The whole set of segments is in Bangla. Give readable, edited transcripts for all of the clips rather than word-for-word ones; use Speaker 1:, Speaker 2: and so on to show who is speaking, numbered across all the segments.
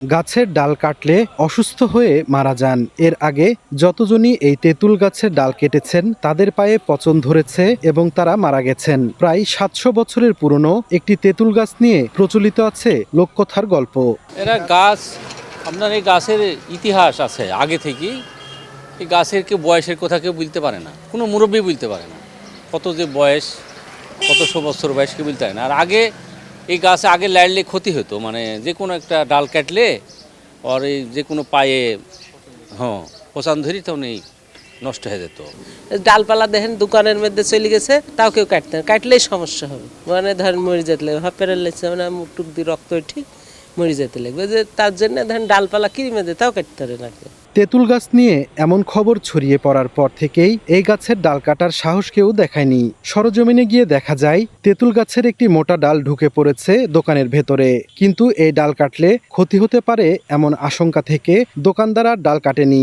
Speaker 1: গাছের ডাল কাটলে অসুস্থ হয়ে মারা যান। এর আগে যতজনই এই তেঁতুল গাছের ডাল কেটেছেন তাদের পায়ে পচন ধরেছে এবং তারা মারা গেছেন। প্রায় ৭০০ বছরের পুরনো একটি তেঁতুল গাছ নিয়ে প্রচলিত আছে লোককথার গল্প।
Speaker 2: এরা গাছ, আপনার এই গাছের ইতিহাস আছে আগে থেকেই। এই গাছের কেউ বয়সের কথা কেউ বলতে পারে না, কোনো মুরব্বী বলতে পারে না কত যে বয়স, কতশো বছর বয়স কেউ বলতে পারে না। আর আগে এই গাছে আগে লাড়লে ক্ষতি হতো, মানে যে কোনো একটা ডাল কাটলে আর এই যে কোনো পায়ে পচান ধরি তখন এই নষ্ট হয়ে যেত।
Speaker 3: ডালপালা দেখেন দোকানের মধ্যে চলে গেছে, তাও কেউ কাটতে না, কাটলেই সমস্যা হবে। মানে ধরেন মরে যেতে লাগবে, হাফের লেগেছে মানে মুখ টুক দিয়ে রক্ত উঠে মরে যেতে লাগবে, যে তার জন্য ধরেন ডালপালা কিনে দেয়, তাও কাটতে পারে না।
Speaker 1: তেঁতুল গাছ নিয়ে এমন খবর ছড়িয়ে পড়ার পর থেকেই এই গাছের ডাল কাটার সাহস কেউ দেখায়নি। সরজমিনে গিয়ে দেখা যায় তেঁতুল গাছের একটি মোটা ডাল ঢুকে পড়েছে দোকানের ভেতরে, কিন্তু এই ডাল কাটলে ক্ষতি হতে পারে এমন আশঙ্কা থেকে দোকানদার আর ডাল কাটেনি।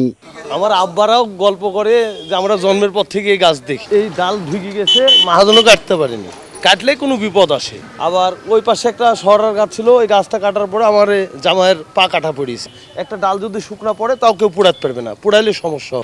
Speaker 4: আমার আব্বারাও গল্প করে যে আমরা জন্মের পর থেকে এই গাছ দেখি, এই ডাল ঢুকে গেছে, মহাজনও কাটতে পারেনি, কাটলে কোনো বিপদ আসে। আবার ওই পাশে একটা সরার গাছ ছিল, ওই গাছটা কাটার পরে আমার জামাইয়ের পা কাটা পড়িয়েছে। একটা ডাল যদি শুকনা পড়ে তাও কেউ পোড়াতে পারবে না, পোড়াইলে সমস্যা।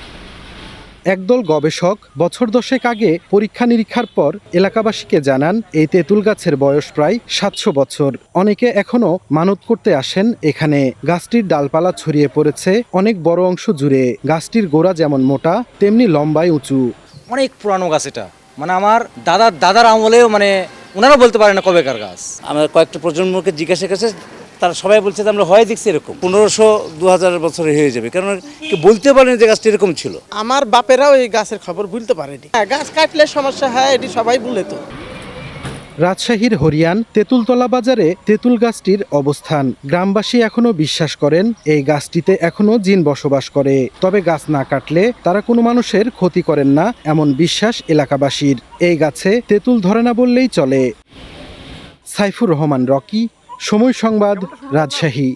Speaker 1: একদল গবেষক বছর দশেক আগে পরীক্ষা নিরীক্ষার পর এলাকাবাসীকে জানান এই তেঁতুল গাছের বয়স প্রায় ৭০০ বছর। অনেকে এখনো মানত করতে আসেন এখানে। গাছটির ডালপালা ছড়িয়ে পড়েছে অনেক বড় অংশ জুড়ে। গাছটির গোড়া যেমন মোটা তেমনি লম্বায় উঁচু।
Speaker 5: অনেক পুরানো গাছ এটা, মানে আমার দাদার আমলেও মানে ওনারা বলতে পারে না কবেকার গাছ।
Speaker 2: আমার কয়েকটা প্রজন্মকে জিজ্ঞাসা করছে, তারা সবাই বলছে যে আমরা হয় দেখছি এরকম ১৫০০-২০০০ বছরে হয়ে যাবে, কারণ কেউ বলতে পারেনি যে গাছটা এরকম ছিল।
Speaker 6: আমার বাপেরাও এই গাছের খবর ভুলতে পারেনি। গাছ কাটলে সমস্যা হয়, এটি সবাই বলে। তো
Speaker 1: রাজশাহীর হরিয়ান তেঁতুলতলা বাজারে তেঁতুল গাছটির অবস্থান। গ্রামবাসী এখনো বিশ্বাস করেন এই গাছটিতে এখনো জিন বসবাস করে, তবে গাছ না কাটলে তারা কোনো মানুষের ক্ষতি করেন না এমন বিশ্বাস এলাকাবাসীর। এই গাছে তেঁতুল ধরে না বললেই চলে। সাইফুর রহমান রকি, সময় সংবাদ, রাজশাহী।